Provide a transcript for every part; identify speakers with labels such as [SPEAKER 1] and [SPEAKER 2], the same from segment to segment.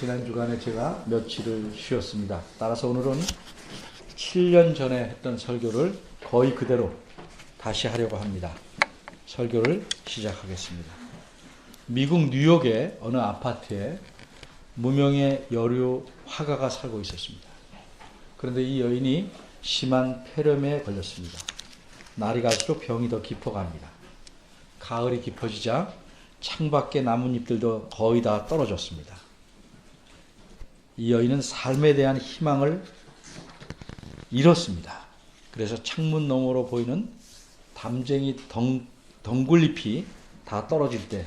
[SPEAKER 1] 지난 주간에 제가 며칠을 쉬었습니다. 따라서 오늘은 7년 전에 했던 설교를 거의 그대로 다시 하려고 합니다. 설교를 시작하겠습니다. 미국 뉴욕의 어느 아파트에 무명의 여류 화가가 살고 있었습니다. 그런데 이 여인이 심한 폐렴에 걸렸습니다. 날이 갈수록 병이 더 깊어갑니다. 가을이 깊어지자 창밖에 나뭇잎들도 거의 다 떨어졌습니다. 이 여인은 삶에 대한 희망을 잃었습니다. 그래서 창문 너머로 보이는 담쟁이 덩굴잎이 다 떨어질 때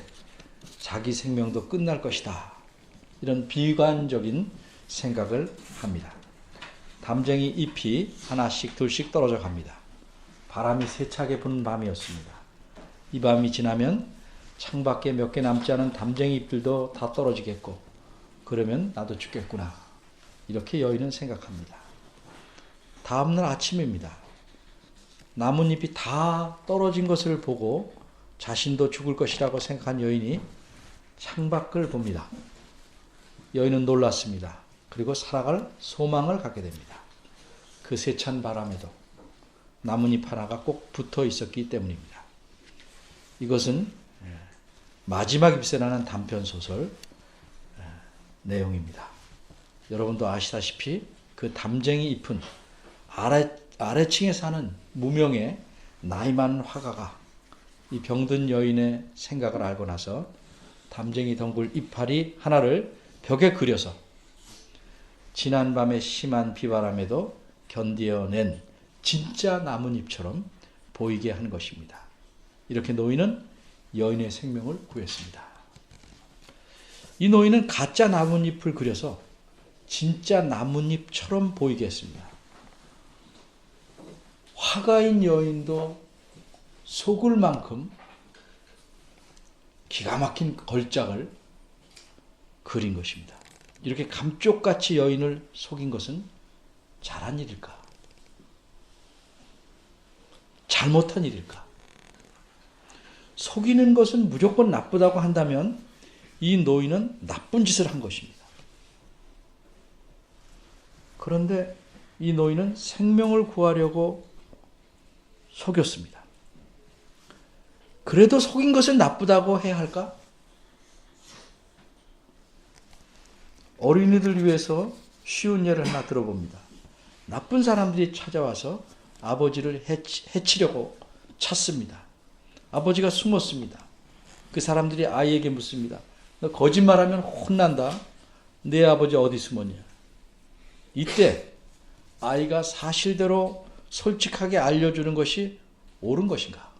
[SPEAKER 1] 자기 생명도 끝날 것이다. 이런 비관적인 생각을 합니다. 담쟁이 잎이 하나씩 둘씩 떨어져 갑니다. 바람이 세차게 부는 밤이었습니다. 이 밤이 지나면 창밖에 몇 개 남지 않은 담쟁이 잎들도 다 떨어지겠고 그러면 나도 죽겠구나. 이렇게 여인은 생각합니다. 다음날 아침입니다. 나뭇잎이 다 떨어진 것을 보고 자신도 죽을 것이라고 생각한 여인이 창밖을 봅니다. 여인은 놀랐습니다. 그리고 살아갈 소망을 갖게 됩니다. 그 세찬 바람에도 나뭇잎 하나가 꼭 붙어 있었기 때문입니다. 이것은 마지막 잎새라는 단편소설 내용입니다. 여러분도 아시다시피 그 담쟁이 잎은 아래층에 사는 무명의 나이 많은 화가가 이 병든 여인의 생각을 알고 나서 담쟁이 덩굴 이파리 하나를 벽에 그려서 지난밤의 심한 비바람에도 견뎌낸 진짜 나뭇잎처럼 보이게 한 것입니다. 이렇게 노인은 여인의 생명을 구했습니다. 이 노인은 가짜 나뭇잎을 그려서 진짜 나뭇잎처럼 보이게 했습니다. 화가인 여인도 속을 만큼 기가 막힌 걸작을 그린 것입니다. 이렇게 감쪽같이 여인을 속인 것은 잘한 일일까? 잘못한 일일까? 속이는 것은 무조건 나쁘다고 한다면 이 노인은 나쁜 짓을 한 것입니다. 그런데 이 노인은 생명을 구하려고 속였습니다. 그래도 속인 것은 나쁘다고 해야 할까? 어린이들 위해서 쉬운 예를 하나 들어봅니다. 나쁜 사람들이 찾아와서 아버지를 해치려고 찾습니다. 아버지가 숨었습니다. 그 사람들이 아이에게 묻습니다. 너 거짓말하면 혼난다. 내 아버지 어디 숨었냐? 이때 아이가 사실대로 솔직하게 알려주는 것이 옳은 것인가?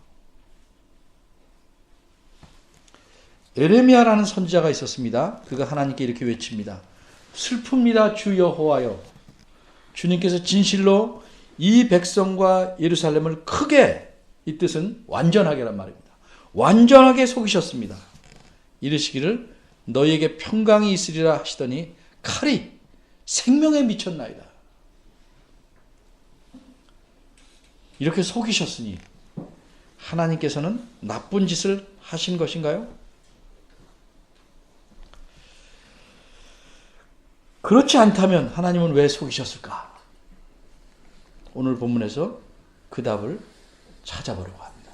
[SPEAKER 1] 에레미야라는 선지자가 있었습니다. 그가 하나님께 이렇게 외칩니다. 슬픕니다. 주 여호와여. 주님께서 진실로 이 백성과 예루살렘을 크게, 이 뜻은 완전하게란 말입니다. 완전하게 속이셨습니다. 이르시기를 너희에게 평강이 있으리라 하시더니 칼이 생명에 미쳤나이다. 이렇게 속이셨으니 하나님께서는 나쁜 짓을 하신 것인가요? 그렇지 않다면 하나님은 왜 속이셨을까? 오늘 본문에서 그 답을 찾아보려고 합니다.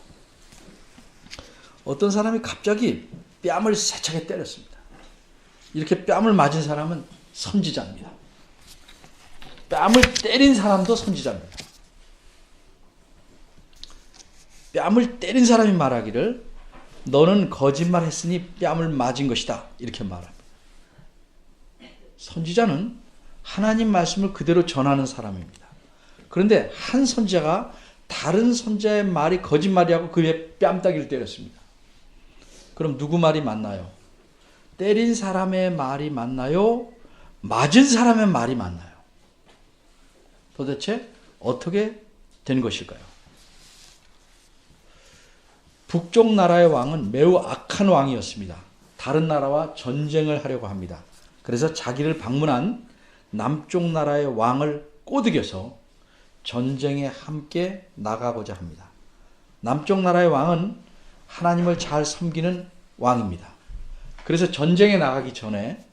[SPEAKER 1] 어떤 사람이 갑자기 뺨을 세차게 때렸습니다. 이렇게 뺨을 맞은 사람은 선지자입니다. 뺨을 때린 사람도 선지자입니다. 뺨을 때린 사람이 말하기를 너는 거짓말했으니 뺨을 맞은 것이다. 이렇게 말합니다. 선지자는 하나님 말씀을 그대로 전하는 사람입니다. 그런데 한 선지자가 다른 선지자의 말이 거짓말이라고 그의 뺨따기를 때렸습니다. 그럼 누구 말이 맞나요? 때린 사람의 말이 맞나요? 맞은 사람의 말이 맞나요? 도대체 어떻게 된 것일까요? 북쪽 나라의 왕은 매우 악한 왕이었습니다. 다른 나라와 전쟁을 하려고 합니다. 그래서 자기를 방문한 남쪽 나라의 왕을 꼬드겨서 전쟁에 함께 나가고자 합니다. 남쪽 나라의 왕은 하나님을 잘 섬기는 왕입니다. 그래서 전쟁에 나가기 전에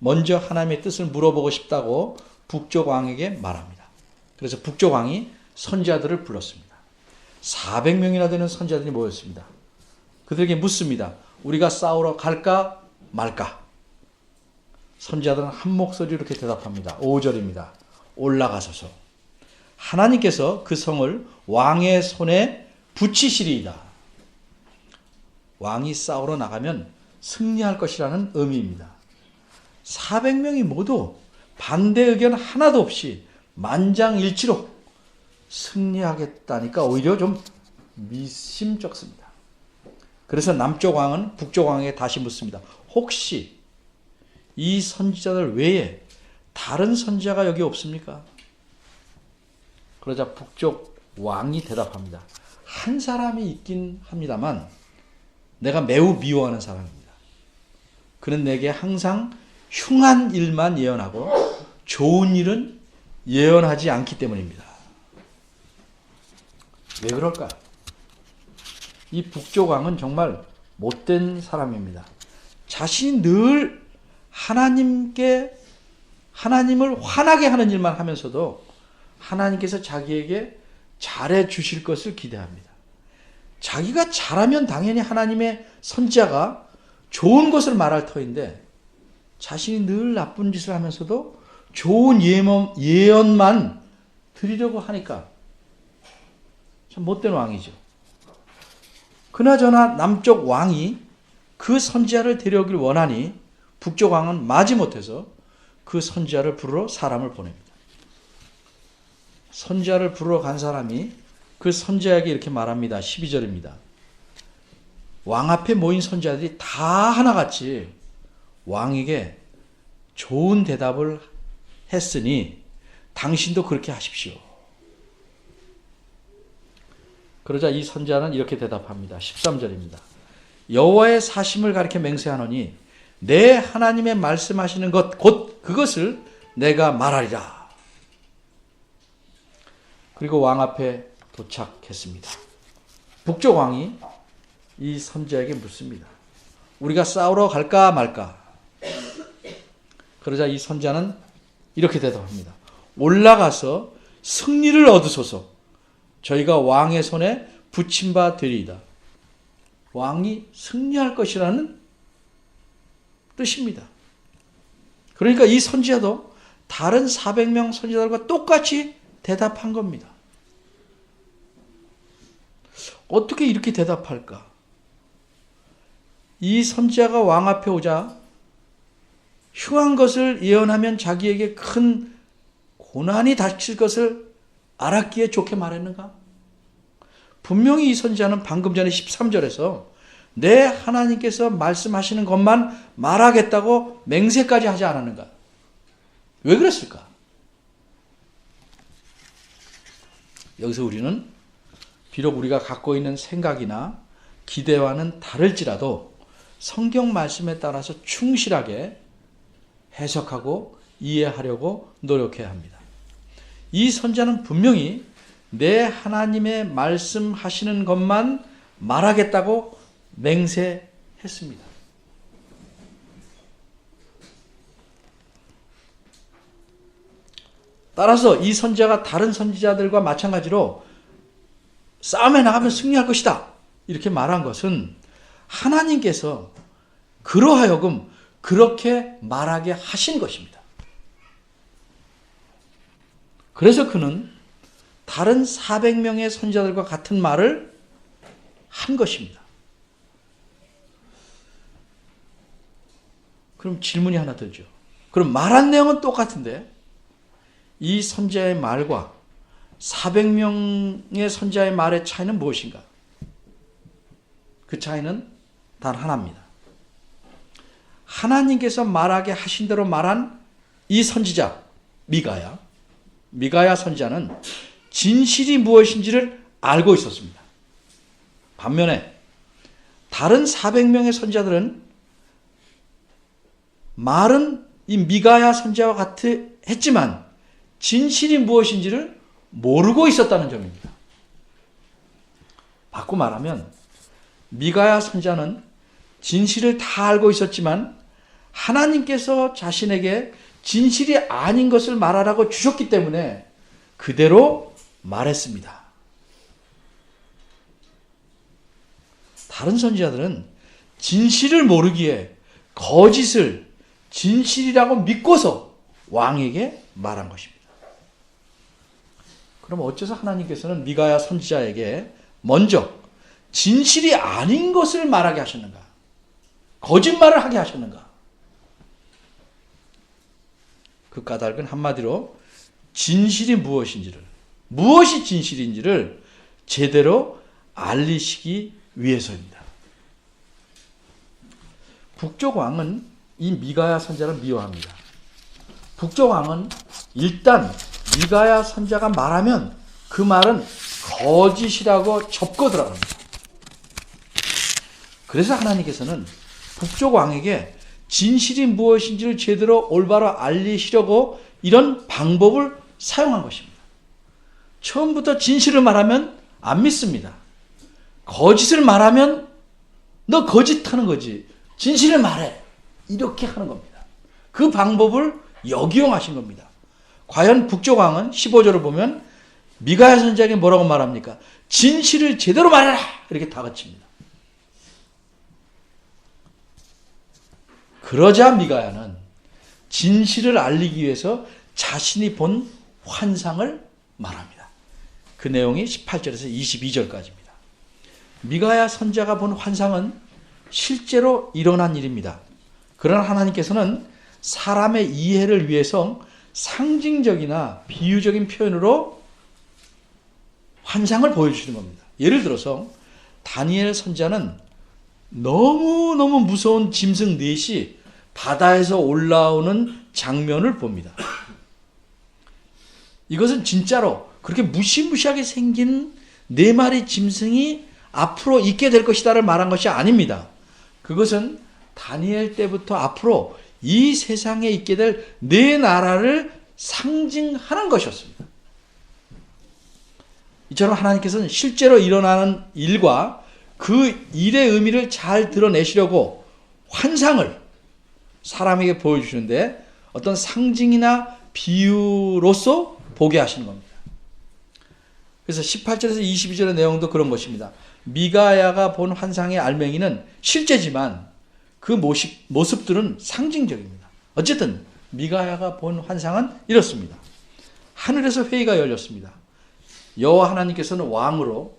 [SPEAKER 1] 먼저 하나님의 뜻을 물어보고 싶다고 북쪽 왕에게 말합니다. 그래서 북쪽 왕이 선지자들을 불렀습니다. 400명이나 되는 선지자들이 모였습니다. 그들에게 묻습니다. 우리가 싸우러 갈까 말까? 선지자들은 한 목소리로 이렇게 대답합니다. 5절입니다. 올라가소서. 하나님께서 그 성을 왕의 손에 붙이시리이다. 왕이 싸우러 나가면 승리할 것이라는 의미입니다. 400명이 모두 반대 의견 하나도 없이 만장일치로 승리하겠다니까 오히려 좀 미심쩍습니다. 그래서 남쪽 왕은 북쪽 왕에게 다시 묻습니다. 혹시 이 선지자들 외에 다른 선지자가 여기 없습니까? 그러자 북쪽 왕이 대답합니다. 한 사람이 있긴 합니다만 내가 매우 미워하는 사람입니다. 그는 내게 항상 흉한 일만 예언하고 좋은 일은 예언하지 않기 때문입니다. 왜 그럴까? 이 북쪽 왕은 정말 못된 사람입니다. 자신이 늘 하나님을 화나게 하는 일만 하면서도 하나님께서 자기에게 잘해 주실 것을 기대합니다. 자기가 잘하면 당연히 하나님의 선지자가 좋은 것을 말할 터인데 자신이 늘 나쁜 짓을 하면서도 좋은 예언만 드리려고 하니까 참 못된 왕이죠. 그나저나 남쪽 왕이 그 선지자를 데려오길 원하니 북쪽 왕은 마지못해서 그 선지자를 부르러 사람을 보냅니다. 선지자를 부르러 간 사람이 그 선지자에게 이렇게 말합니다. 12절입니다. 왕 앞에 모인 선지자들이 다 하나같이 왕에게 좋은 대답을 했으니 당신도 그렇게 하십시오. 그러자 이 선지자는 이렇게 대답합니다. 13절입니다. 여호와의 사심을 가리켜 맹세하노니 내 하나님의 말씀하시는 것 곧 그것을 내가 말하리라. 그리고 왕 앞에 도착했습니다. 북쪽 왕이 이 선지자에게 묻습니다. 우리가 싸우러 갈까 말까? 그러자 이 선지자는 이렇게 대답합니다. 올라가서 승리를 얻으소서. 저희가 왕의 손에 붙임 바 되리이다. 왕이 승리할 것이라는 뜻입니다. 그러니까 이 선지자도 다른 400명 선지자들과 똑같이 대답한 겁니다. 어떻게 이렇게 대답할까? 이 선지자가 왕 앞에 오자 흉한 것을 예언하면 자기에게 큰 고난이 닥칠 것을 알았기에 좋게 말했는가? 분명히 이 선지자는 방금 전에 13절에서 내 하나님께서 말씀하시는 것만 말하겠다고 맹세까지 하지 않았는가? 왜 그랬을까? 여기서 우리는 비록 우리가 갖고 있는 생각이나 기대와는 다를지라도 성경 말씀에 따라서 충실하게 해석하고 이해하려고 노력해야 합니다. 이 선지자는 분명히 내 하나님의 말씀하시는 것만 말하겠다고 맹세했습니다. 따라서 이 선지자가 다른 선지자들과 마찬가지로 싸움에 나가면 승리할 것이다 이렇게 말한 것은 하나님께서 그러하여금 그렇게 말하게 하신 것입니다. 그래서 그는 다른 400명의 선지자들과 같은 말을 한 것입니다. 그럼 질문이 하나 들죠. 그럼 말한 내용은 똑같은데 이 선지자의 말과 400명의 선지자의 말의 차이는 무엇인가? 그 차이는 단 하나입니다. 하나님께서 말하게 하신 대로 말한 이 선지자 미가야 선지자는 진실이 무엇인지를 알고 있었습니다. 반면에 다른 400명의 선지자들은 말은 이 미가야 선지자와 같이 했지만 진실이 무엇인지를 모르고 있었다는 점입니다. 바꿔 말하면 미가야 선지자는 진실을 다 알고 있었지만 하나님께서 자신에게 진실이 아닌 것을 말하라고 주셨기 때문에 그대로 말했습니다. 다른 선지자들은 진실을 모르기에 거짓을 진실이라고 믿고서 왕에게 말한 것입니다. 그럼 어째서 하나님께서는 미가야 선지자에게 먼저 진실이 아닌 것을 말하게 하셨는가? 거짓말을 하게 하셨는가? 그 까닭은 한마디로 진실이 무엇인지를, 무엇이 진실인지를 제대로 알리시기 위해서입니다. 북쪽 왕은 이 미가야 선지자를 미워합니다. 북쪽 왕은 일단 미가야 선지자가 말하면 그 말은 거짓이라고 접고 들어갑니다. 그래서 하나님께서는 북쪽 왕에게 진실이 무엇인지를 제대로 올바로 알리시려고 이런 방법을 사용한 것입니다. 처음부터 진실을 말하면 안 믿습니다. 거짓을 말하면 너 거짓하는 거지. 진실을 말해. 이렇게 하는 겁니다. 그 방법을 역이용하신 겁니다. 과연 북쪽 왕은 15절을 보면 미가야 선지자에게 뭐라고 말합니까? 진실을 제대로 말해라. 이렇게 다그칩니다. 그러자 미가야는 진실을 알리기 위해서 자신이 본 환상을 말합니다. 그 내용이 18절에서 22절까지입니다. 미가야 선지자가 본 환상은 실제로 일어난 일입니다. 그러나 하나님께서는 사람의 이해를 위해서 상징적이나 비유적인 표현으로 환상을 보여주시는 겁니다. 예를 들어서 다니엘 선지자는 너무너무 무서운 짐승 넷이 바다에서 올라오는 장면을 봅니다. 이것은 진짜로 그렇게 무시무시하게 생긴 네 마리 짐승이 앞으로 있게 될 것이다를 말한 것이 아닙니다. 그것은 다니엘 때부터 앞으로 이 세상에 있게 될 네 나라를 상징하는 것이었습니다. 이처럼 하나님께서는 실제로 일어나는 일과 그 일의 의미를 잘 드러내시려고 환상을 사람에게 보여주시는데 어떤 상징이나 비유로서 보게 하시는 겁니다. 그래서 18절에서 22절의 내용도 그런 것입니다. 미가야가 본 환상의 알맹이는 실제지만 그 모습들은 상징적입니다. 어쨌든 미가야가 본 환상은 이렇습니다. 하늘에서 회의가 열렸습니다. 여호와 하나님께서는 왕으로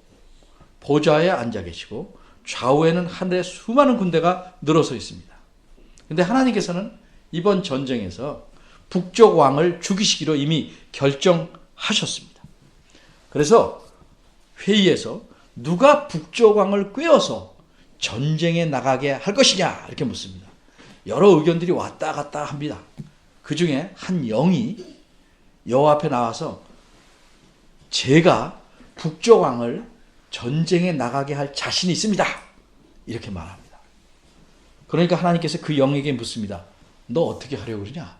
[SPEAKER 1] 보좌에 앉아 계시고 좌우에는 하늘에 수많은 군대가 늘어서 있습니다. 그런데 하나님께서는 이번 전쟁에서 북쪽 왕을 죽이시기로 이미 결정하셨습니다. 그래서 회의에서 누가 북쪽 왕을 꿰어서 전쟁에 나가게 할 것이냐 이렇게 묻습니다. 여러 의견들이 왔다 갔다 합니다. 그 중에 한 영이 여호와 앞에 나와서 제가 북쪽 왕을 전쟁에 나가게 할 자신이 있습니다. 이렇게 말합니다. 그러니까 하나님께서 그 영에게 묻습니다. 너 어떻게 하려고 그러냐?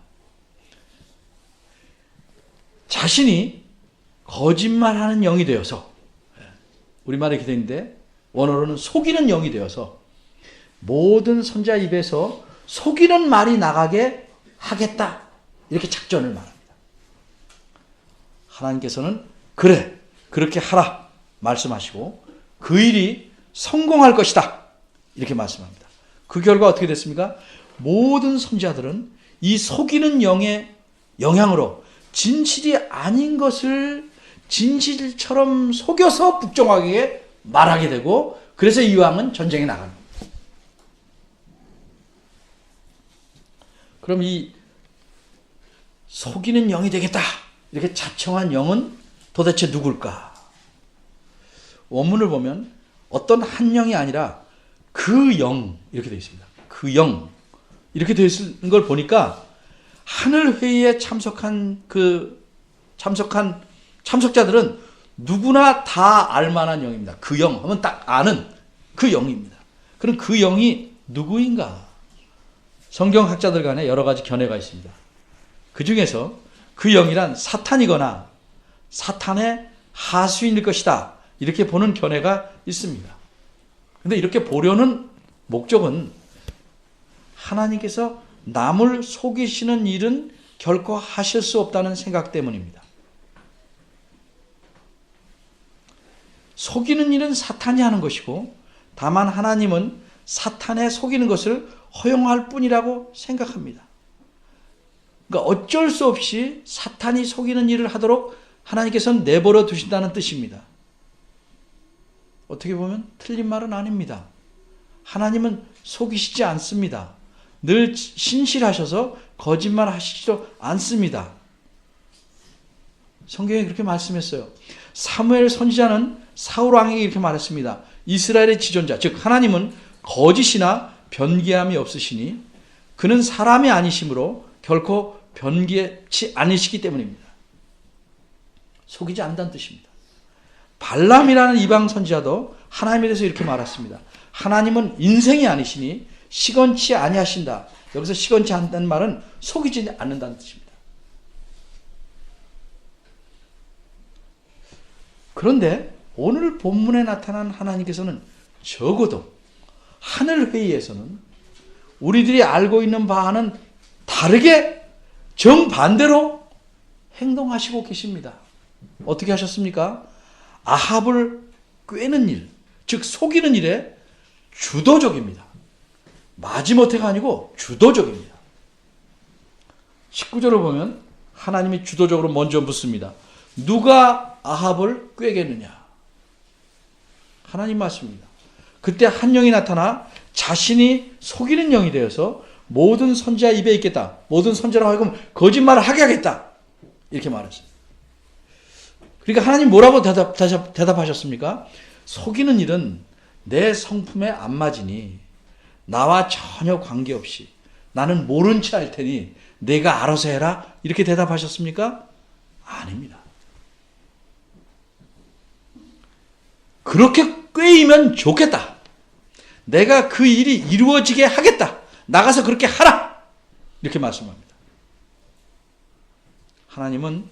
[SPEAKER 1] 자신이 거짓말하는 영이 되어서, 우리말에 이렇게 되는데 원어로는 속이는 영이 되어서 모든 선지자 입에서 속이는 말이 나가게 하겠다. 이렇게 작전을 말합니다. 하나님께서는 그래, 그렇게 하라 말씀하시고 그 일이 성공할 것이다. 이렇게 말씀합니다. 그 결과 어떻게 됐습니까? 모든 선지자들은 이 속이는 영의 영향으로 진실이 아닌 것을 진실처럼 속여서 북쪽 왕에게 말하게 되고 그래서 이 왕은 전쟁에 나갑니다. 그럼 이 속이는 영이 되겠다 이렇게 자청한 영은 도대체 누굴까? 원문을 보면 어떤 한 영이 아니라 그 영 이렇게 되어 있습니다. 그 영 이렇게 되어 있는 걸 보니까 하늘 회의에 참석한 참석자들은 누구나 다 알만한 영입니다. 그 영 하면 딱 아는 그 영입니다. 그럼 그 영이 누구인가? 성경학자들 간에 여러 가지 견해가 있습니다. 그 중에서 그 영이란 사탄이거나 사탄의 하수인일 것이다. 이렇게 보는 견해가 있습니다. 그런데 이렇게 보려는 목적은 하나님께서 남을 속이시는 일은 결코 하실 수 없다는 생각 때문입니다. 속이는 일은 사탄이 하는 것이고 다만 하나님은 사탄의 속이는 것을 허용할 뿐이라고 생각합니다. 그러니까 어쩔 수 없이 사탄이 속이는 일을 하도록 하나님께서는 내버려 두신다는 뜻입니다. 어떻게 보면 틀린 말은 아닙니다. 하나님은 속이시지 않습니다. 늘 신실하셔서 거짓말 하시지도 않습니다. 성경에 그렇게 말씀했어요. 사무엘 선지자는 사울 왕에게 이렇게 말했습니다. 이스라엘의 지존자, 즉 하나님은 거짓이나 변개함이 없으시니 그는 사람이 아니시므로 결코 변개치 않으시기 때문입니다. 속이지 않는다는 뜻입니다. 발람이라는 이방 선지자도 하나님에 대해서 이렇게 말했습니다. 하나님은 인생이 아니시니 시건치 아니하신다. 여기서 시건치 않다는 말은 속이지 않는다는 뜻입니다. 그런데 오늘 본문에 나타난 하나님께서는 적어도 하늘회의에서는 우리들이 알고 있는 바와는 다르게 정반대로 행동하시고 계십니다. 어떻게 하셨습니까? 아합을 꿰는 일, 즉 속이는 일에 주도적입니다. 마지못해가 아니고 주도적입니다. 19절을 보면 하나님이 주도적으로 먼저 묻습니다. 누가 아합을 꿰겠느냐? 하나님 말씀입니다. 그때 한 영이 나타나 자신이 속이는 영이 되어서 모든 선지자 입에 있겠다. 모든 선지자로 하여금 거짓말을 하게 하겠다. 이렇게 말했어요. 그러니까 하나님 뭐라고 대답하셨습니까? 속이는 일은 내 성품에 안 맞으니 나와 전혀 관계없이 나는 모른 체 할 테니 내가 알아서 해라. 이렇게 대답하셨습니까? 아닙니다. 그렇게 꿰이면 좋겠다. 내가 그 일이 이루어지게 하겠다. 나가서 그렇게 하라. 이렇게 말씀합니다. 하나님은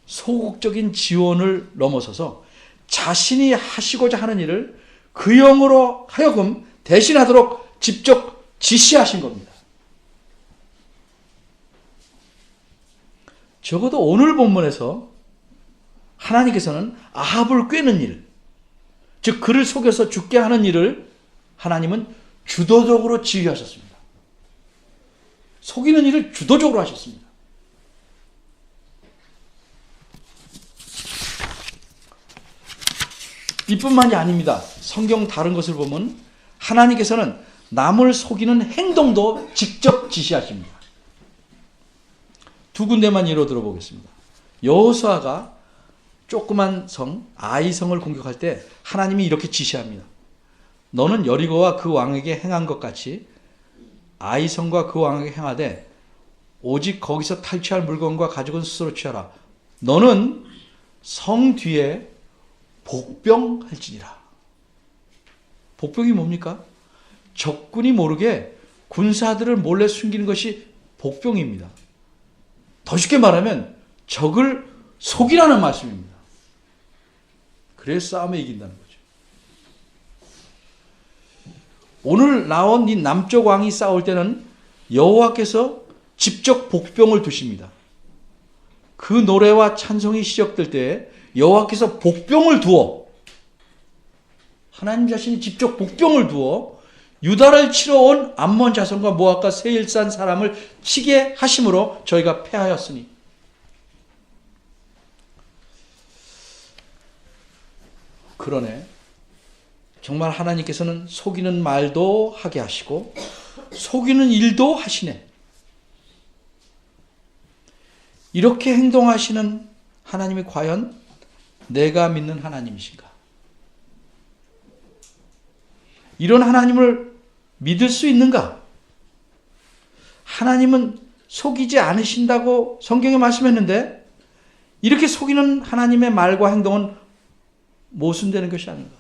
[SPEAKER 1] 소극적인 지원을 넘어서서 자신이 하시고자 하는 일을 그 영으로 하여금 대신하도록 직접 지시하신 겁니다. 적어도 오늘 본문에서 하나님께서는 아합을 꿰는 일, 즉 그를 속여서 죽게 하는 일을 하나님은 주도적으로 지휘하셨습니다. 속이는 일을 주도적으로 하셨습니다. 이뿐만이 아닙니다. 성경 다른 것을 보면 하나님께서는 남을 속이는 행동도 직접 지시하십니다. 두 군데만 예로 들어보겠습니다. 여호수아가 조그만 성 아이성을 공격할 때 하나님이 이렇게 지시합니다. 너는 여리고와 그 왕에게 행한 것 같이 아이성과 그 왕에게 행하되 오직 거기서 탈취할 물건과 가죽은 스스로 취하라. 너는 성 뒤에 복병할지니라. 복병이 뭡니까? 적군이 모르게 군사들을 몰래 숨기는 것이 복병입니다. 더 쉽게 말하면 적을 속이라는 말씀입니다. 그래서 싸움에 이긴다는 거죠. 오늘 나온 이 남쪽 왕이 싸울 때는 여호와께서 직접 복병을 두십니다. 그 노래와 찬송이 시작될 때 여호와께서 복병을 두어 하나님 자신이 직접 복병을 두어 유다를 치러 온 암몬 자손과 모압과 세일산 사람을 치게 하심으로 저희가 패하였으니. 그러네. 정말 하나님께서는 속이는 말도 하게 하시고 속이는 일도 하시네. 이렇게 행동하시는 하나님이 과연 내가 믿는 하나님이신가? 이런 하나님을 믿을 수 있는가? 하나님은 속이지 않으신다고 성경에 말씀했는데 이렇게 속이는 하나님의 말과 행동은 모순되는 것이 아닌가?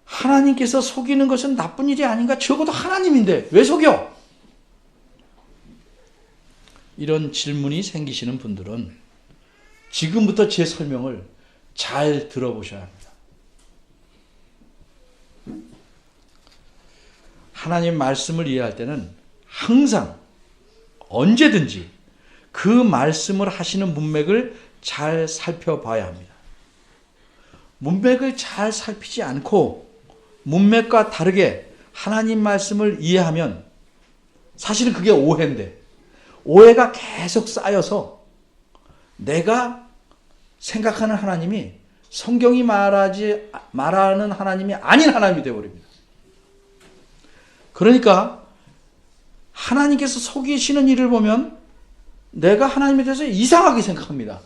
[SPEAKER 1] 하나님께서 속이는 것은 나쁜 일이 아닌가? 적어도 하나님인데 왜 속여? 이런 질문이 생기시는 분들은 지금부터 제 설명을 잘 들어보셔야 합니다. 하나님 말씀을 이해할 때는 항상 언제든지 그 말씀을 하시는 문맥을 잘 살펴봐야 합니다. 문맥을 잘 살피지 않고 문맥과 다르게 하나님 말씀을 이해하면 사실은 그게 오해인데 오해가 계속 쌓여서 내가 생각하는 하나님이 성경이 말하는 하나님이 아닌 하나님이 되어버립니다. 그러니까 하나님께서 속이시는 일을 보면 내가 하나님에 대해서 이상하게 생각합니다.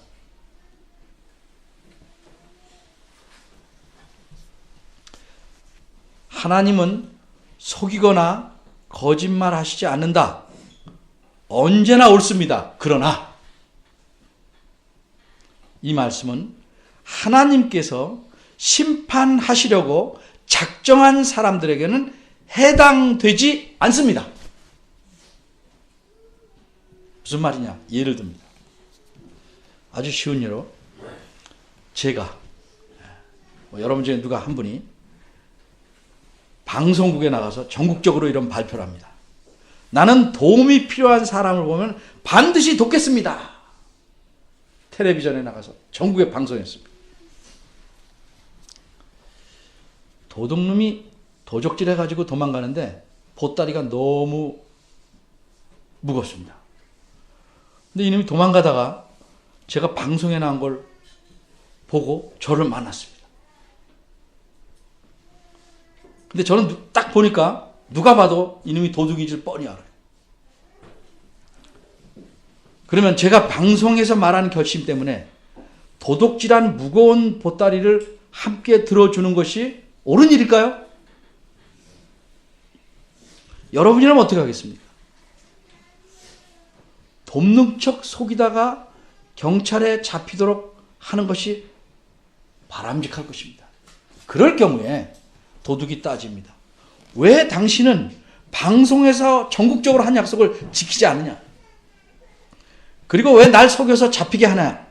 [SPEAKER 1] 하나님은 속이거나 거짓말하시지 않는다. 언제나 옳습니다. 그러나 이 말씀은 하나님께서 심판하시려고 작정한 사람들에게는 해당되지 않습니다. 무슨 말이냐? 예를 듭니다. 아주 쉬운 예로 제가 여러분 중에 누가 한 분이 방송국에 나가서 전국적으로 이런 발표를 합니다. 나는 도움이 필요한 사람을 보면 반드시 돕겠습니다. 텔레비전에 나가서 전국에 방송했습니다. 도둑놈이 도적질 해가지고 도망가는데 보따리가 너무 무겁습니다. 근데 이놈이 도망가다가 제가 방송에 나온 걸 보고 저를 만났습니다. 근데 저는 딱 보니까 누가 봐도 이놈이 도둑인 줄 뻔히 알아요. 그러면 제가 방송에서 말한 결심 때문에 도둑질한 무거운 보따리를 함께 들어주는 것이 옳은 일일까요? 여러분이라면 어떻게 하겠습니까? 돕는 척 속이다가 경찰에 잡히도록 하는 것이 바람직할 것입니다. 그럴 경우에 도둑이 따집니다. 왜 당신은 방송에서 전국적으로 한 약속을 지키지 않느냐? 그리고 왜 날 속여서 잡히게 하냐?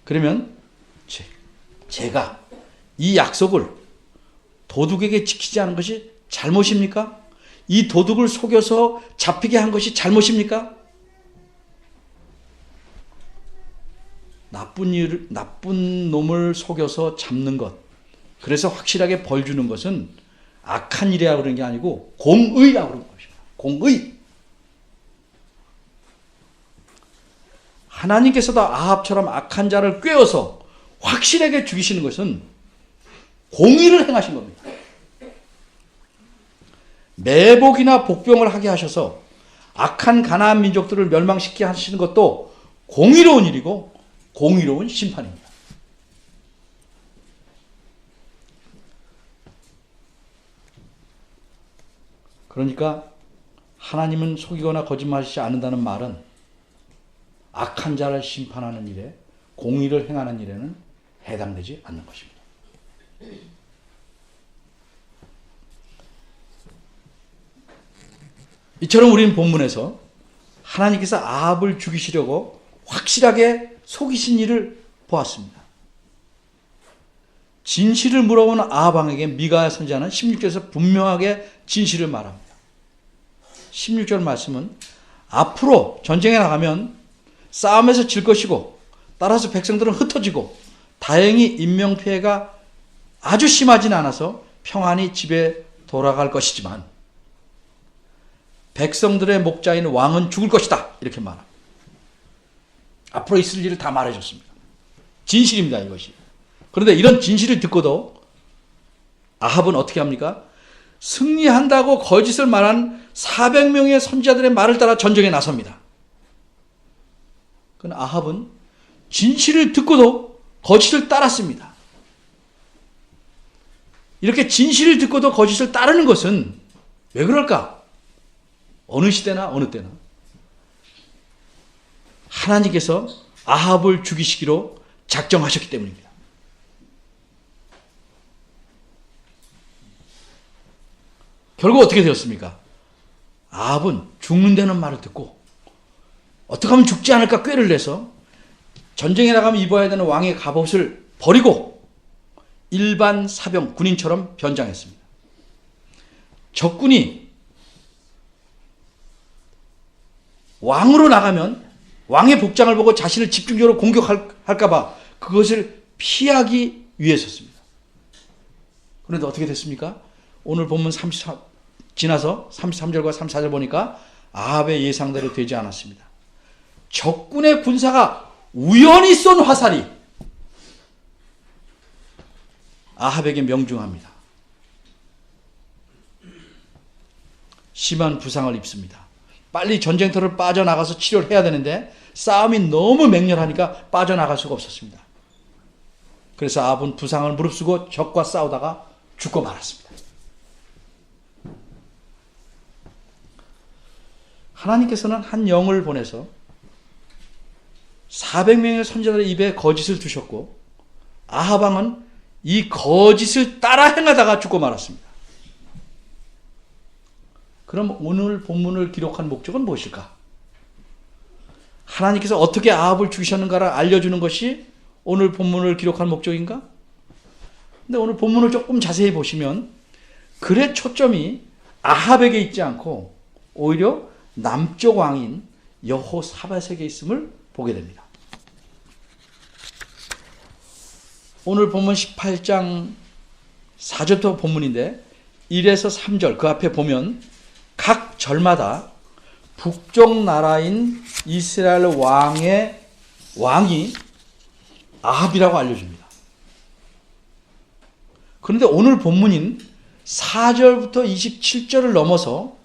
[SPEAKER 1] 그러면 제가 이 약속을 도둑에게 지키지 않은 것이 잘못입니까? 이 도둑을 속여서 잡히게 한 것이 잘못입니까? 나쁜 놈을 속여서 잡는 것, 그래서 확실하게 벌 주는 것은 악한 일이라고 그러는 게 아니고 공의라고 그러는 것입니다. 공의. 하나님께서도 아합처럼 악한 자를 꿰어서 확실하게 죽이시는 것은 공의를 행하신 겁니다. 매복이나 복병을 하게 하셔서 악한 가나안 민족들을 멸망시키게 하시는 것도 공의로운 일이고 공의로운 심판입니다. 그러니까 하나님은 속이거나 거짓말하지 않는다는 말은 악한 자를 심판하는 일에 공의를 행하는 일에는 해당되지 않는 것입니다. 이처럼 우리는 본문에서 하나님께서 아합을 죽이시려고 확실하게 속이신 일을 보았습니다. 진실을 물어본 아합 왕에게 미가 선지자는 16절에서 분명하게 진실을 말합니다. 16절 말씀은 앞으로 전쟁에 나가면 싸움에서 질 것이고 따라서 백성들은 흩어지고 다행히 인명피해가 아주 심하진 않아서 평안히 집에 돌아갈 것이지만 백성들의 목자인 왕은 죽을 것이다. 이렇게 말합니다. 앞으로 있을 일을 다 말해줬습니다. 진실입니다. 이것이. 그런데 이런 진실을 듣고도 아합은 어떻게 합니까? 승리한다고 거짓을 말한 400명의 선지자들의 말을 따라 전쟁에 나섭니다. 그러나 아합은 진실을 듣고도 거짓을 따랐습니다. 이렇게 진실을 듣고도 거짓을 따르는 것은 왜 그럴까? 어느 시대나 어느 때나 하나님께서 아합을 죽이시기로 작정하셨기 때문입니다. 결국 어떻게 되었습니까? 아합은 죽는다는 말을 듣고 어떻게 하면 죽지 않을까 꾀를 내서 전쟁에 나가면 입어야 되는 왕의 갑옷을 버리고 일반 사병 군인처럼 변장했습니다. 적군이 왕으로 나가면 왕의 복장을 보고 자신을 집중적으로 공격할까봐 그것을 피하기 위해서였습니다. 그런데 어떻게 됐습니까? 오늘 본문 33, 지나서 33절과 34절 보니까 아합의 예상대로 되지 않았습니다. 적군의 군사가 우연히 쏜 화살이 아합에게 명중합니다. 심한 부상을 입습니다. 빨리 전쟁터를 빠져나가서 치료를 해야 되는데 싸움이 너무 맹렬하니까 빠져나갈 수가 없었습니다. 그래서 아합은 부상을 무릅쓰고 적과 싸우다가 죽고 말았습니다. 하나님께서는 한 영을 보내서 400명의 선지자들의 입에 거짓을 두셨고 아합 왕은 이 거짓을 따라 행하다가 죽고 말았습니다. 그럼 오늘 본문을 기록한 목적은 무엇일까? 하나님께서 어떻게 아합을 죽이셨는가를 알려주는 것이 오늘 본문을 기록한 목적인가? 근데 오늘 본문을 조금 자세히 보시면 글의 초점이 아합에게 있지 않고 오히려 남쪽 왕인 여호사밧에게 있음을 보게 됩니다. 오늘 본문 18장 4절부터 본문인데 1에서 3절 그 앞에 보면 각 절마다 북쪽 나라인 이스라엘 왕이 아합이라고 알려줍니다. 그런데 오늘 본문인 4절부터 27절을 넘어서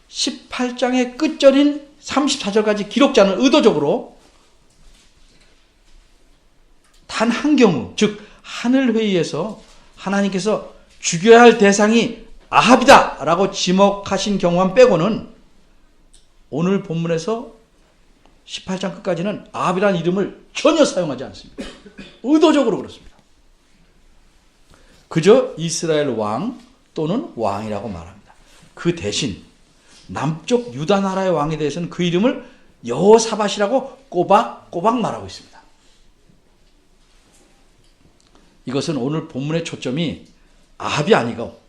[SPEAKER 1] 18장의 끝절인 34절까지 기록자는 의도적으로 단 한 경우, 즉 하늘회의에서 하나님께서 죽여야 할 대상이 아합이다 라고 지목하신 경우만 빼고는 오늘 본문에서 18장 끝까지는 아합이라는 이름을 전혀 사용하지 않습니다. 의도적으로 그렇습니다. 그저 이스라엘 왕 또는 왕이라고 말합니다. 그 대신 남쪽 유다 나라의 왕에 대해서는 그 이름을 여호사밧이라고 꼬박꼬박 말하고 있습니다. 이것은 오늘 본문의 초점이 아합이 아니고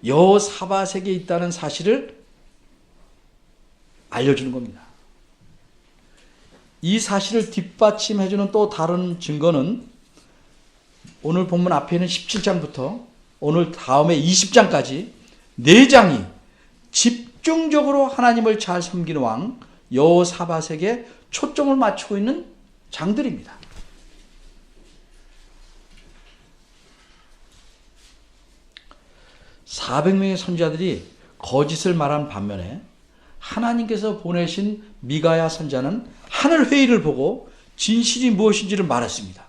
[SPEAKER 1] 여호사밧에게 있다는 사실을 알려주는 겁니다. 이 사실을 뒷받침해주는 또 다른 증거는 오늘 본문 앞에 있는 17장부터 오늘 다음에 20장까지 4장이 집중적으로 하나님을 잘 섬기는 왕 여호사밧에게 초점을 맞추고 있는 장들입니다. (400명의) 선지자들이 거짓을 말한 반면에 하나님께서 보내신 미가야 선자는 하늘 회의를 보고 진실이 무엇인지를 말했습니다.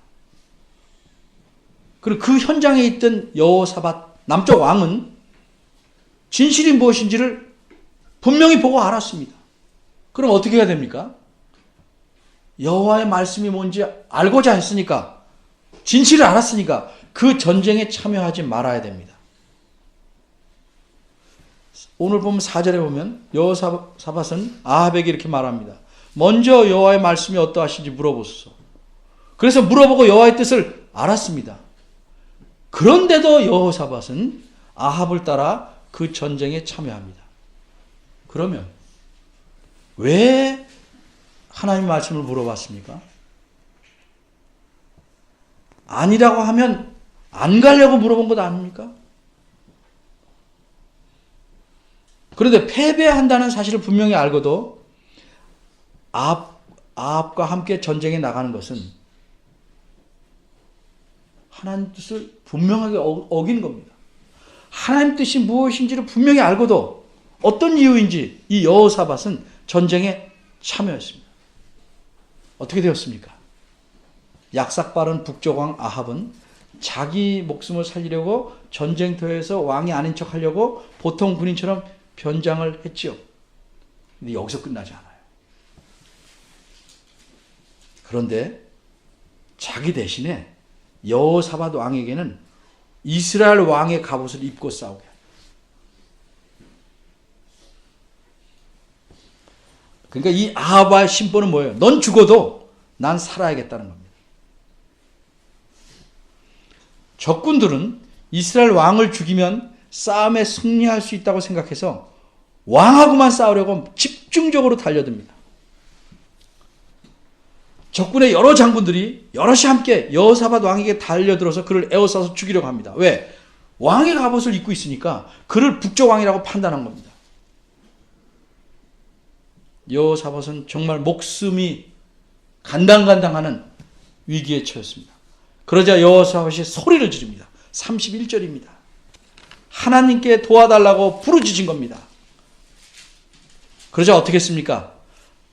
[SPEAKER 1] 그리고 그 현장에 있던 여호사밧 남쪽 왕은 진실이 무엇인지를 분명히 보고 알았습니다. 그럼 어떻게 해야 됩니까? 여호와의 말씀이 뭔지 알고자 했으니까, 진실을 알았으니까 그 전쟁에 참여하지 말아야 됩니다. 오늘 보면 4절에 보면 여호사밧은 아합에게 이렇게 말합니다. 먼저 여호와의 말씀이 어떠하신지 물어보소서. 그래서 물어보고 여호와의 뜻을 알았습니다. 그런데도 여호사밧은 아합을 따라 그 전쟁에 참여합니다. 그러면 왜 하나님의 말씀을 물어봤습니까? 아니라고 하면 안 가려고 물어본 것 아닙니까? 그런데 패배한다는 사실을 분명히 알고도 아합과 함께 전쟁에 나가는 것은 하나님 뜻을 분명하게 어긴 겁니다. 하나님 뜻이 무엇인지를 분명히 알고도 어떤 이유인지 이 여호사밧은 전쟁에 참여했습니다. 어떻게 되었습니까? 약삭빠른 북쪽왕 아합은 자기 목숨을 살리려고 전쟁터에서 왕이 아닌 척하려고 보통 군인처럼 변장을 했지요. 근데 여기서 끝나지 않아요. 그런데 자기 대신에 여호사밧 왕에게는 이스라엘 왕의 갑옷을 입고 싸우게 합니다. 그러니까 이 아합의 심보는 뭐예요? 넌 죽어도 난 살아야겠다는 겁니다. 적군들은 이스라엘 왕을 죽이면 싸움에 승리할 수 있다고 생각해서 왕하고만 싸우려고 집중적으로 달려듭니다. 적군의 여러 장군들이 여럿이 함께 여호사밧 왕에게 달려들어서 그를 에워싸서 죽이려고 합니다. 왜? 왕의 갑옷을 입고 있으니까 그를 북쪽 왕이라고 판단한 겁니다. 여호사밧은 정말 목숨이 간당간당하는 위기에 처했습니다. 그러자 여호사밧이 소리를 지릅니다. 31절입니다. 하나님께 도와달라고 부르짖은 겁니다. 그러자 어떻게 했습니까?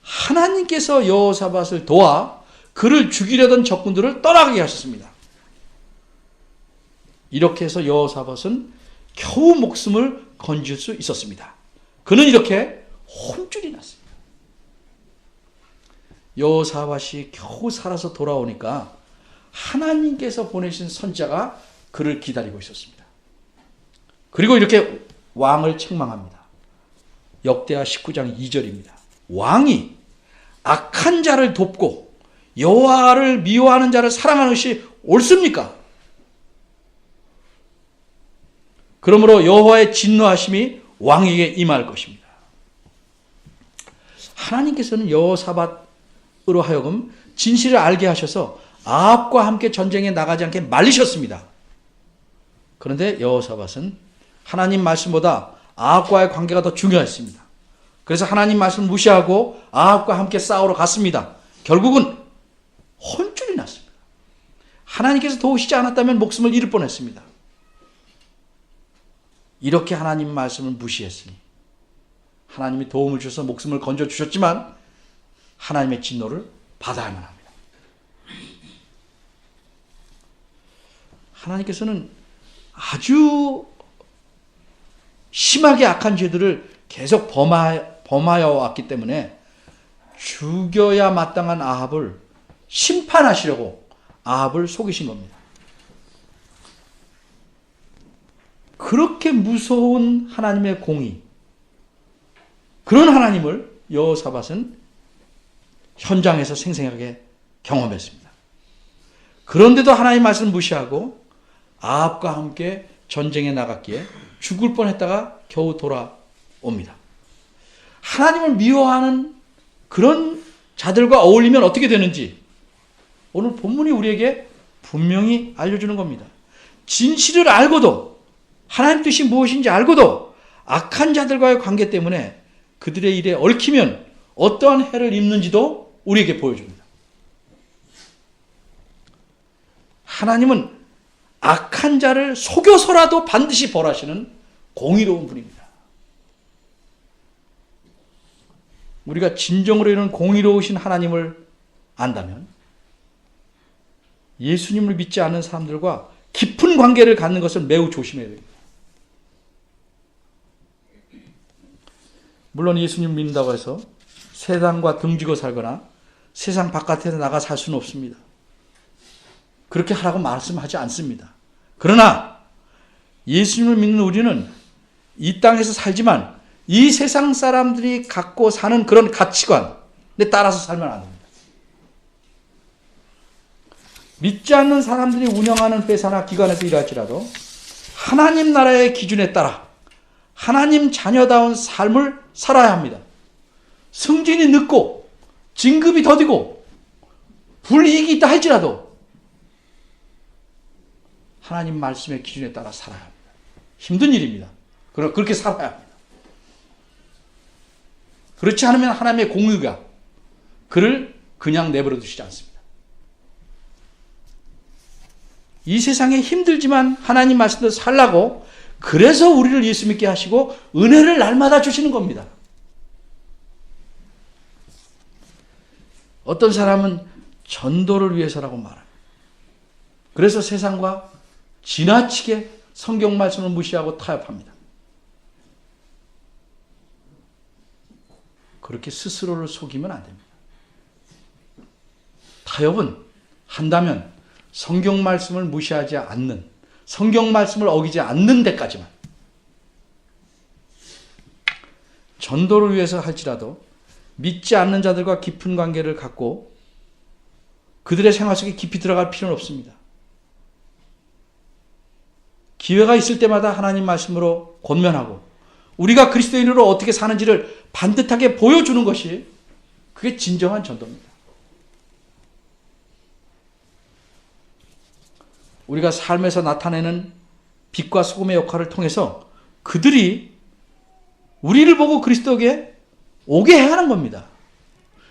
[SPEAKER 1] 하나님께서 여호사밧을 도와 그를 죽이려던 적군들을 떠나게 하셨습니다. 이렇게 해서 여호사밧은 겨우 목숨을 건질 수 있었습니다. 그는 이렇게 혼쭐이 났습니다. 여호사밧이 겨우 살아서 돌아오니까 하나님께서 보내신 선자가 그를 기다리고 있었습니다. 그리고 이렇게 왕을 책망합니다. 역대하 19장 2절입니다. 왕이 악한 자를 돕고 여호와를 미워하는 자를 사랑하는 것이 옳습니까? 그러므로 여호와의 진노하심이 왕에게 임할 것입니다. 하나님께서는 여호사밧으로 하여금 진실을 알게 하셔서 아합과 함께 전쟁에 나가지 않게 말리셨습니다. 그런데 여호사밧은 하나님 말씀보다 아합과의 관계가 더 중요했습니다. 그래서 하나님 말씀을 무시하고 아합과 함께 싸우러 갔습니다. 결국은 혼쭐이 났습니다. 하나님께서 도우시지 않았다면 목숨을 잃을 뻔했습니다. 이렇게 하나님 말씀을 무시했으니 하나님이 도움을 주셔서 목숨을 건져주셨지만 하나님의 진노를 받아야만 합니다. 하나님께서는 아주 심하게 악한 죄들을 계속 범하여 왔기 때문에 죽여야 마땅한 아합을 심판하시려고 아합을 속이신 겁니다. 그렇게 무서운 하나님의 공의, 그런 하나님을 여호사밧은 현장에서 생생하게 경험했습니다. 그런데도 하나님 말씀을 무시하고 아합과 함께 전쟁에 나갔기에 죽을 뻔했다가 겨우 돌아옵니다. 하나님을 미워하는 그런 자들과 어울리면 어떻게 되는지 오늘 본문이 우리에게 분명히 알려주는 겁니다. 진실을 알고도, 하나님 뜻이 무엇인지 알고도 악한 자들과의 관계 때문에 그들의 일에 얽히면 어떠한 해를 입는지도 우리에게 보여줍니다. 하나님은 악한 자를 속여서라도 반드시 벌하시는 공의로운 분입니다. 우리가 진정으로 이런 공의로우신 하나님을 안다면 예수님을 믿지 않는 사람들과 깊은 관계를 갖는 것을 매우 조심해야 됩니다. 물론 예수님을 믿는다고 해서 세상과 등지고 살거나 세상 바깥에서 나가 살 수는 없습니다. 그렇게 하라고 말씀하지 않습니다. 그러나 예수님을 믿는 우리는 이 땅에서 살지만 이 세상 사람들이 갖고 사는 그런 가치관에 따라서 살면 안 됩니다. 믿지 않는 사람들이 운영하는 회사나 기관에서 일할지라도 하나님 나라의 기준에 따라 하나님 자녀다운 삶을 살아야 합니다. 승진이 늦고 진급이 더디고 불이익이 있다 할지라도 하나님 말씀의 기준에 따라 살아야 합니다. 힘든 일입니다. 그러나 그렇게 살아야 합니다. 그렇지 않으면 하나님의 공의가 그를 그냥 내버려 두시지 않습니다. 이 세상에 힘들지만 하나님 말씀대로 살라고 그래서 우리를 예수 믿게 하시고 은혜를 날마다 주시는 겁니다. 어떤 사람은 전도를 위해서라고 말합니다. 그래서 세상과 지나치게 성경 말씀을 무시하고 타협합니다. 그렇게 스스로를 속이면 안 됩니다. 타협은 한다면 성경 말씀을 무시하지 않는, 성경 말씀을 어기지 않는 데까지만. 전도를 위해서 할지라도 믿지 않는 자들과 깊은 관계를 갖고 그들의 생활 속에 깊이 들어갈 필요는 없습니다. 기회가 있을 때마다 하나님 말씀으로 권면하고 우리가 그리스도인으로 어떻게 사는지를 반듯하게 보여주는 것이 그게 진정한 전도입니다. 우리가 삶에서 나타내는 빛과 소금의 역할을 통해서 그들이 우리를 보고 그리스도에게 오게 해야 하는 겁니다.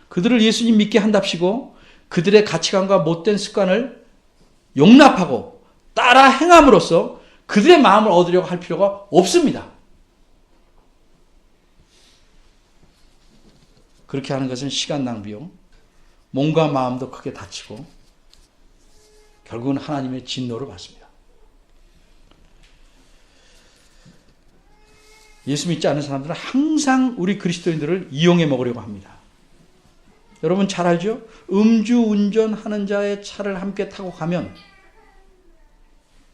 [SPEAKER 1] 그들을 예수님 믿게 한답시고 그들의 가치관과 못된 습관을 용납하고 따라 행함으로써 그들의 마음을 얻으려고 할 필요가 없습니다. 그렇게 하는 것은 시간 낭비요. 몸과 마음도 크게 다치고 결국은 하나님의 진노를 받습니다. 예수 믿지 않는 사람들은 항상 우리 그리스도인들을 이용해 먹으려고 합니다. 여러분 잘 알죠? 음주 운전하는 자의 차를 함께 타고 가면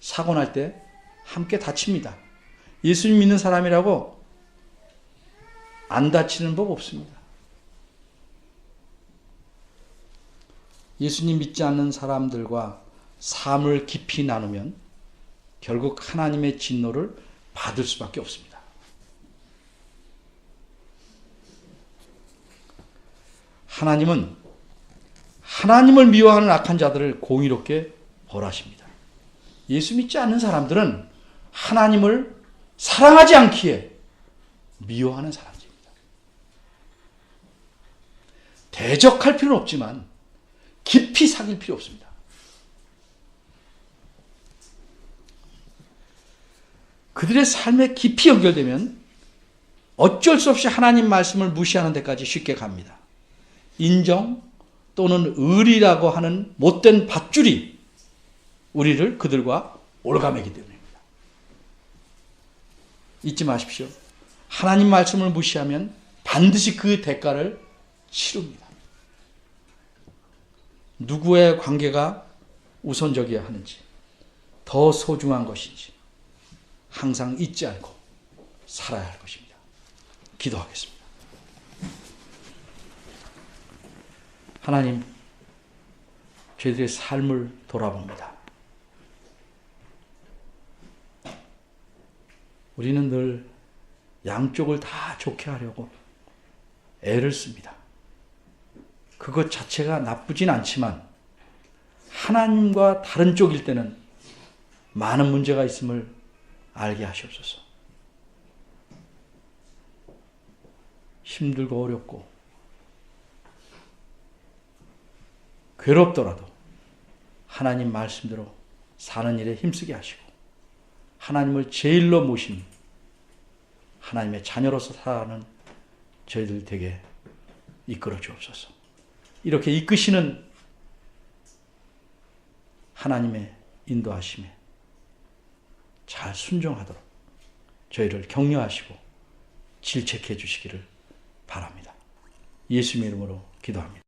[SPEAKER 1] 사고 날 때 함께 다칩니다. 예수님 믿는 사람이라고 안 다치는 법 없습니다. 예수님 믿지 않는 사람들과 삶을 깊이 나누면 결국 하나님의 진노를 받을 수밖에 없습니다. 하나님은 하나님을 미워하는 악한 자들을 공의롭게 벌하십니다. 예수 믿지 않는 사람들은 하나님을 사랑하지 않기에 미워하는 사람들입니다. 대적할 필요는 없지만 깊이 사귈 필요 없습니다. 그들의 삶에 깊이 연결되면 어쩔 수 없이 하나님 말씀을 무시하는 데까지 쉽게 갑니다. 인정 또는 의리라고 하는 못된 밧줄이 우리를 그들과 올가매기 때문입니다. 잊지 마십시오. 하나님 말씀을 무시하면 반드시 그 대가를 치릅니다. 누구의 관계가 우선적이어야 하는지, 더 소중한 것인지 항상 잊지 않고 살아야 할 것입니다. 기도하겠습니다. 하나님, 저희들의 삶을 돌아봅니다. 우리는 늘 양쪽을 다 좋게 하려고 애를 씁니다. 그것 자체가 나쁘진 않지만 하나님과 다른 쪽일 때는 많은 문제가 있음을 알게 하시옵소서. 힘들고 어렵고 괴롭더라도 하나님 말씀대로 사는 일에 힘쓰게 하시고 하나님을 제일로 모신 하나님의 자녀로서 살아가는 저희들 되게 이끌어 주옵소서. 이렇게 이끄시는 하나님의 인도하심에 잘 순종하도록 저희를 격려하시고 질책해 주시기를 바랍니다. 예수님의 이름으로 기도합니다.